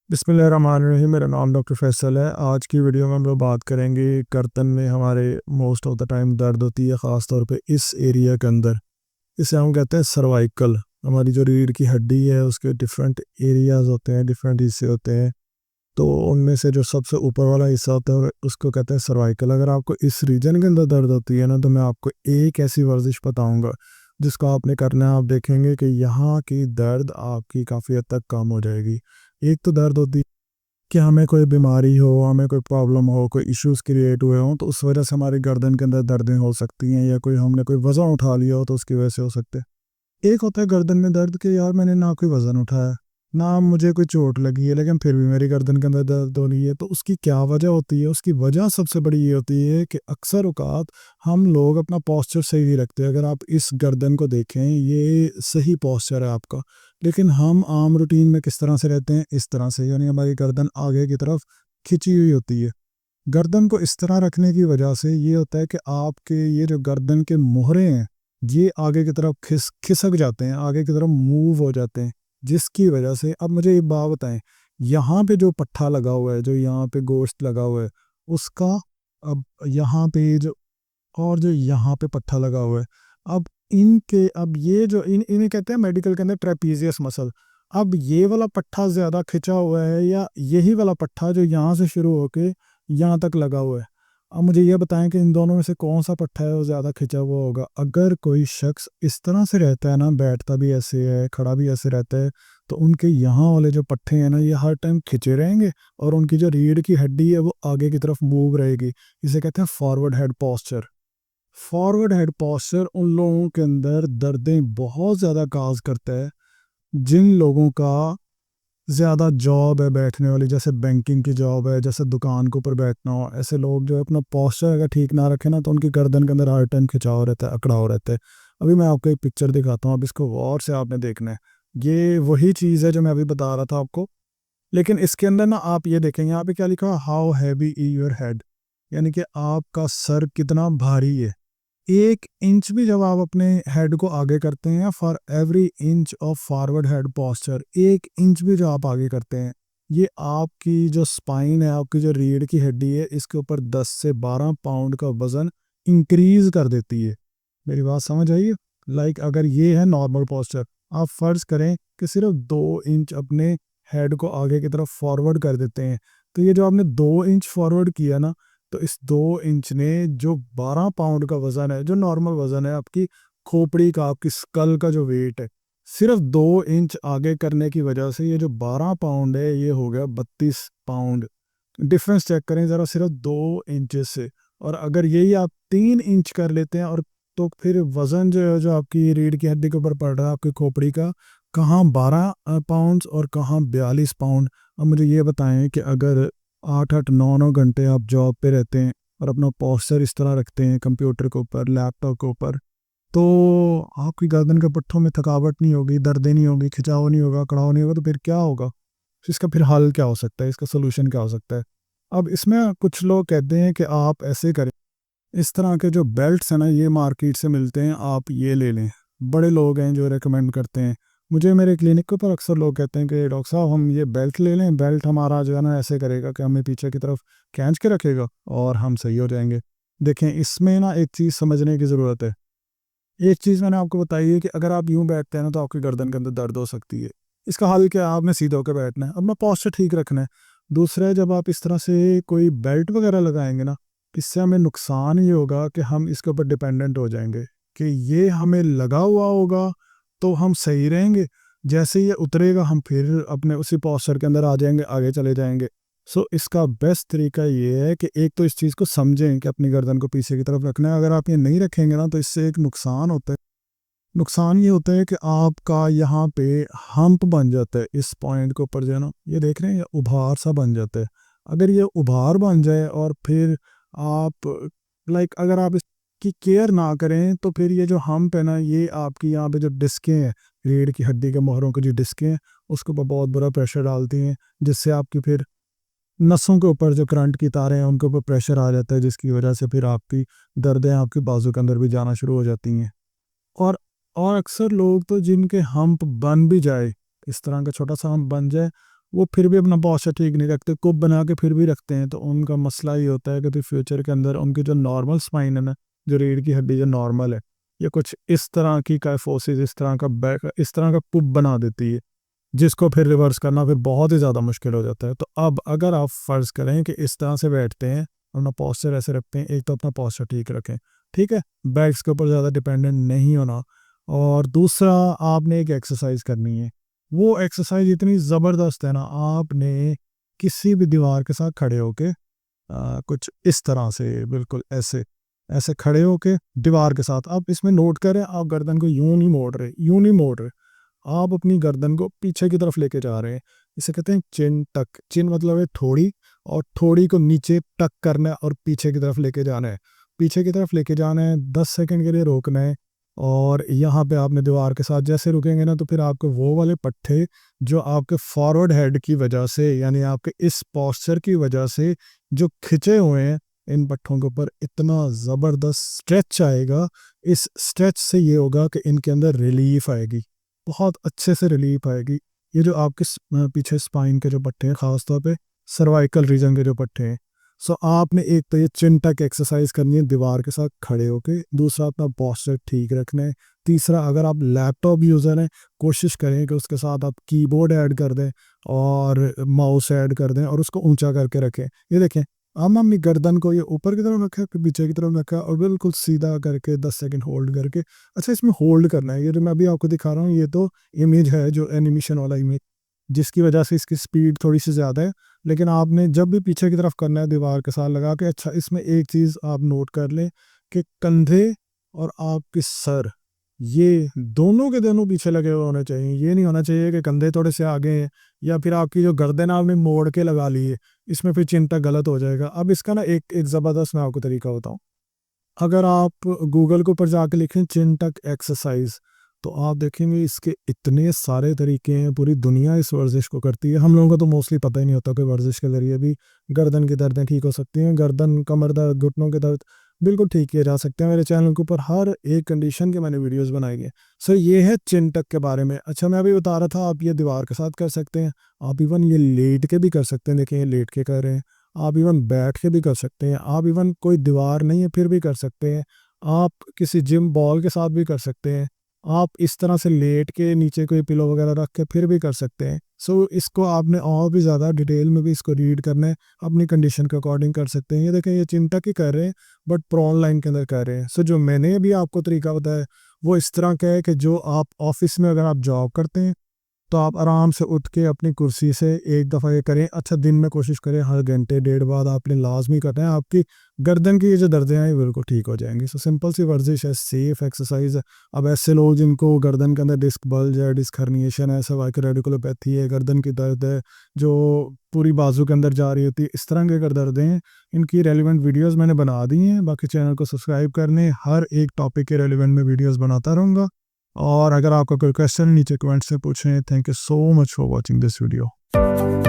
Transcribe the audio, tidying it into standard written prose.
बिस्मिल्लाहिर्रहमानिर्रहीम। मेरा नाम डॉक्टर फैसल है। आज की वीडियो में हम लोग बात करेंगे गर्दन में हमारे मोस्ट ऑफ द टाइम दर्द होती है, ख़ास तौर पे इस एरिया के अंदर। इसे हम कहते हैं सर्वाइकल। हमारी जो रीढ़ की हड्डी है उसके डिफरेंट एरियाज होते हैं, डिफरेंट हिस्से होते हैं। तो उनमें से जो सबसे ऊपर वाला हिस्सा होता है उसको कहते हैं सर्वाइकल। अगर आपको इस रीजन के अंदर दर्द होती है ना, तो मैं आपको एक ऐसी वर्जिश बताऊंगा जिसको आपने करना है। आप देखेंगे कि यहाँ की दर्द आपकी काफ़ी हद तक कम हो जाएगी। एक तो दर्द होती है कि हमें कोई बीमारी हो, हमें कोई प्रॉब्लम हो, कोई इश्यूज क्रिएट हुए हों, तो उस वजह से हमारी गर्दन के अंदर दर्दें हो सकती हैं, या कोई हमने कोई वज़न उठा लिया हो तो उसकी वजह से हो सकते हैं। एक होता है गर्दन में दर्द कि यार मैंने ना कोई वज़न उठाया, ना मुझे कोई चोट लगी है, लेकिन फिर भी मेरी गर्दन के अंदर दर्द हो रही है। तो उसकी क्या वजह होती है? उसकी वजह सबसे बड़ी ये होती है कि अक्सर औक़ात हम लोग अपना पोस्चर सही नहीं रखते। अगर आप इस गर्दन को देखें, ये सही पोस्चर है आपका, लेकिन हम आम रूटीन में किस तरह से रहते हैं? इस तरह से, यानी हमारी गर्दन आगे की तरफ खिंची हुई होती है। गर्दन को इस तरह रखने की वजह से ये होता है कि आपके ये जो गर्दन के मोहरे हैं, ये आगे की तरफ खिसक जाते हैं, आगे की तरफ मूव हो जाते हैं, जिसकी वजह से अब मुझे एक बात बताएं, यहाँ पे जो पट्ठा लगा हुआ है, जो यहाँ पे गोश्त लगा हुआ है, उसका अब यहाँ पे जो और जो यहाँ पे पट्ठा लगा हुआ है, अब इनके अब ये जो इन्हें कहते हैं मेडिकल के अंदर ट्रेपीजियस मसल। अब ये वाला पट्ठा ज़्यादा खिंचा हुआ है या यही वाला पट्ठा जो यहाँ से शुरू होके यहाँ तक लगा हुआ है? अब मुझे ये बताएं कि इन दोनों में से कौन सा पट्ठा है वो ज़्यादा खिंचा हुआ होगा। अगर कोई शख्स इस तरह से रहता है ना, बैठता भी ऐसे है, खड़ा भी ऐसे रहता है, तो उनके यहाँ वाले जो पट्टे हैं ना, ये हर टाइम खिंचे रहेंगे और उनकी जो रीढ़ की हड्डी है वो आगे की तरफ मूव रहेगी। इसे कहते हैं forward head posture. Forward head posture उन लोगों के अंदर दर्दें बहुत ज़्यादा काज करता है जिन लोगों का ज़्यादा जॉब है बैठने वाली, जैसे बैंकिंग की जॉब है, जैसे दुकान के ऊपर बैठना हो। ऐसे लोग जो है अपना पोस्चर अगर ठीक ना रखें ना, तो उनकी गर्दन के अंदर हर टाइम खिंचाव रहता है, अकड़ाव रहता है। अभी मैं आपको एक पिक्चर दिखाता हूँ, अब इसको गौर से आपने देखना है। ये वही चीज़ है जो मैं अभी बता रहा था आपको, लेकिन इसके अंदर ना आप ये देखेंगे यहाँ पे क्या लिखा है, how heavy is your head, यानी कि आपका सर कितना भारी है। 1 इंच भी जब आप अपने हेड को आगे करते हैं, for every inch of forward head posture, 1 inch भी जो आप आगे करते हैं, ये आपकी जो स्पाइन है, आपकी जो रीढ़ की हड्डी है, इसके ऊपर 10 से 12 पाउंड का वजन इंक्रीज कर देती है। मेरी बात समझ आई? लाइक अगर ये है नॉर्मल पोस्चर, आप फर्ज करें कि सिर्फ 2 इंच अपने हेड को आगे की तरफ फॉरवर्ड कर देते हैं, तो ये जो आपने 2 इंच फॉरवर्ड किया ना, तो इस 2 इंच ने जो 12 पाउंड का वजन है, जो नॉर्मल वजन है आपकी खोपड़ी का, आपकी स्कल का जो वेट है, सिर्फ 2 इंच आगे करने की वजह से ये जो 12 पाउंड है ये हो गया 32 पाउंड। डिफरेंस चेक करें ज़रा, सिर्फ 2 इंचेस से। और अगर यही आप 3 इंच कर लेते हैं, और तो फिर वज़न जो है, जो आपकी रीढ़ की हड्डी के ऊपर पड़ रहा है, आपकी खोपड़ी का, कहाँ 12 पाउंड और कहाँ 42 पाउंड। अब मुझे ये बताएं कि अगर 8-8 9-9 घंटे आप जॉब पे रहते हैं और अपना पोस्चर इस तरह रखते हैं कंप्यूटर के ऊपर, लैपटॉप के ऊपर, तो आपकी गर्दन के पट्टों में थकावट नहीं होगी, दर्दें नहीं होगी, खिंचाव नहीं होगा, कड़ाव नहीं होगा, तो फिर क्या होगा? इसका फिर हल क्या हो सकता है? इसका सोल्यूशन क्या हो सकता है? अब इसमें कुछ लोग कहते हैं कि आप ऐसे करें, इस तरह के जो बेल्ट्स हैं ना, ये मार्केट से मिलते हैं, आप ये ले लें। बड़े लोग हैं जो रेकमेंड करते हैं मुझे, मेरे क्लिनिक के ऊपर अक्सर लोग कहते हैं कि डॉक्टर साहब हम ये बेल्ट ले लें, बेल्ट हमारा जो है ना ऐसे करेगा कि हमें पीछे की तरफ खींच के रखेगा और हम सही हो जाएंगे। देखें, इसमें ना एक चीज़ समझने की ज़रूरत है। एक चीज़ मैंने आपको बताई है कि अगर आप यूँ बैठते हैं ना, तो आपकी गर्दन के अंदर दर्द हो सकती है। इसका हल क्या है? आपने सीधा होकर बैठना है, अपना पोस्चर ठीक रखना है। दूसरा है, जब आप इस तरह से कोई बेल्ट वगैरह लगाएंगे ना, इससे हमें नुकसान ये होगा कि हम इसके ऊपर डिपेंडेंट हो जाएंगे कि ये हमें लगा हुआ होगा तो हम सही रहेंगे, जैसे ये उतरेगा हम फिर अपने उसी पोस्चर के अंदर आ जाएंगे, आगे चले जाएंगे। सो इसका बेस्ट तरीका ये है कि एक तो इस चीज़ को समझें कि अपनी गर्दन को पीछे की तरफ रखना है। अगर आप ये नहीं रखेंगे ना, तो इससे एक नुकसान होता है। नुकसान ये होता है कि आपका यहाँ पे हम्प बन जाता है, इस पॉइंट के ऊपर जो है ना, ये देख रहे हैं, ये उभार सा बन जाता है। अगर ये उभार बन जाए और फिर आप लाइक अगर आप इसकी केयर ना करें, तो फिर ये जो हम्प है ना, ये आपकी यहाँ पे जो डिस्कें हैं, रीढ़ की हड्डी के मोहरों की जो डिस्कें हैं, उसके ऊपर बहुत बुरा प्रेशर डालती हैं, जिससे आपकी फिर नसों के ऊपर जो करंट की तारें हैं उनके ऊपर प्रेशर आ जाता है, जिसकी वजह से फिर आपकी दर्दें आपके बाजू के अंदर भी जाना शुरू हो जाती हैं। और और अक्सर लोग तो जिनके हम्प बन भी जाए, इस तरह का छोटा सा हम्प बन जाए, वो फिर भी अपना पोस्चर ठीक नहीं रखते, कुप बना के फिर भी रखते हैं, तो उनका मसला ये होता है कि फिर फ्यूचर के अंदर उनकी जो नॉर्मल स्पाइन है ना, जो रीढ़ की हड्डी जो नॉर्मल है, ये कुछ इस तरह की काइफोसिस, इस तरह का बैक, इस तरह का कुप बना देती है, जिसको फिर रिवर्स करना फिर बहुत ही ज़्यादा मुश्किल हो जाता है। तो अब अगर आप फ़र्ज़ करें कि इस तरह से बैठते हैं, अपना पोस्चर ऐसे रखते हैं, एक तो अपना पोस्चर ठीक रखें, ठीक है, बैक्स के ऊपर ज़्यादा डिपेंडेंट नहीं होना, और दूसरा आपने एक एक्सरसाइज करनी है। वो एक्सरसाइज इतनी ज़बरदस्त है ना, आपने किसी भी दीवार के साथ खड़े होके कुछ इस तरह से बिल्कुल ऐसे ऐसे खड़े होके दीवार के साथ, आप इसमें नोट करें, आप गर्दन को यूं नहीं मोड़ रहे, यूं नहीं मोड़ रहे, आप अपनी गर्दन को पीछे की तरफ लेके जा रहे हैं। इसे कहते हैं चिन टक। चिन मतलब है थोड़ी, और थोड़ी को नीचे टक करना है और पीछे की तरफ लेके जाना है। पीछे की तरफ लेके जाना है, 10 सेकंड के लिए रोकना है, और यहाँ पे आपने दीवार के साथ जैसे रुकेंगे ना, तो फिर आपके वो वाले पट्टे जो आपके फॉरवर्ड हेड की वजह से, यानी आपके इस पोस्चर की वजह से जो खिंचे हुए हैं, इन पट्टों के ऊपर इतना ज़बरदस्त स्ट्रेच आएगा। इस स्ट्रेच से ये होगा कि इनके अंदर रिलीफ आएगी, बहुत अच्छे से रिलीफ आएगी। ये जो आपके पीछे स्पाइन के जो पट्टे हैं, ख़ास तौर पे सर्वाइकल रीजन के जो पट्टे हैं, सो आपने एक तो ये चिन टक एक्सरसाइज करनी है दीवार के साथ खड़े होके, दूसरा अपना पोस्चर ठीक रखना है, तीसरा अगर आप लैपटॉप यूज़र हैं, कोशिश करें कि उसके साथ आप कीबोर्ड ऐड कर दें और माउस ऐड कर दें और उसको ऊंचा करके रखें। ये देखें, हम अपनी गर्दन को ये ऊपर की तरफ रखा है, फिर पीछे की तरफ रखा है, और बिल्कुल सीधा करके 10 सेकंड होल्ड करके, अच्छा इसमें होल्ड करना है। ये जो मैं अभी आपको दिखा रहा हूँ, ये तो इमेज है जो एनिमेशन वाला इमेज, जिसकी वजह से इसकी स्पीड थोड़ी सी ज़्यादा है, लेकिन आपने जब भी पीछे की तरफ करना है दीवार के साथ लगा के, अच्छा इसमें एक चीज़ आप नोट कर लें कि कंधे और आपके सर, ये दोनों के दोनों पीछे लगे हुए होने चाहिए। ये नहीं होना चाहिए कि कंधे थोड़े से आगे हैं, या फिर आपकी जो गर्दन आपने मोड़ के लगा ली है, इसमें फिर चिंता गलत हो जाएगा। अब इसका ना एक एक ज़बरदस्त मैं आपको तरीका बताऊँ। अगर आप गूगल के ऊपर जाके लिखें चिन टक एक्सरसाइज, तो आप देखेंगे इसके इतने सारे तरीके हैं, पूरी दुनिया इस वर्जिश को करती है। हम लोगों को तो मोस्टली पता ही नहीं होता कि वर्जिश के ज़रिए भी गर्दन की दर्दें ठीक हो सकती हैं। गर्दन, कमर दर्द, घुटनों के दर्द बिल्कुल ठीक किए जा सकते हैं। मेरे चैनल के ऊपर हर एक कंडीशन के मैंने वीडियोस बनाई हैं। सो ये है चिन टक के बारे में। अच्छा, मैं अभी बता रहा था, आप ये दीवार के साथ कर सकते हैं, आप इवन ये लेट के भी कर सकते हैं। देखिए, ये लेट के कर रहे हैं, आप इवन बैठ के भी कर सकते हैं, आप इवन कोई दीवार नहीं है फिर भी कर सकते हैं, आप किसी जिम बॉल के साथ भी कर सकते हैं, आप इस तरह से लेट के नीचे कोई पिलो वगैरह रख के फिर भी कर सकते हैं। सो इसको आपने और भी ज़्यादा डिटेल में भी इसको रीड करना है, अपनी कंडीशन के अकॉर्डिंग कर सकते हैं। ये देखें, ये चिंता की कर रहे हैं, बट प्रोन लाइन के अंदर कर रहे हैं। सो जो मैंने अभी आपको तरीका बताया, वो इस तरह का है कि जो आप ऑफिस में अगर आप जॉब करते हैं, तो आप आराम से उठ के अपनी कुर्सी से एक दफ़ा ये करें। अच्छा, दिन में कोशिश करें हर घंटे डेढ़ बाद आपने लाजमी करना है, आपकी गर्दन की ये जो दर्दें हैं ये बिल्कुल ठीक हो जाएंगी। सो सिंपल सी वर्जिश है, सेफ एक्सरसाइज है। अब ऐसे लोग जिनको गर्दन के अंदर डिस्क बल्ज है, डिस्क हर्निएशन है, सर्वाइकल रेडिकुलोपैथी है, गर्दन की दर्द है जो पूरी बाजू के अंदर जा रही होती है, इस तरह के अगर दर्दें हैं, इनकी रेलिवेंट वीडियोस मैंने बना दी हैं। बाकी चैनल को सब्सक्राइब करने, हर एक टॉपिक के रेलिवेंट में वीडियोस बनाता रहूँगा। और अगर आपका कोई क्वेश्चन नीचे कमेंट से पूछें। Thank you so much for watching this video.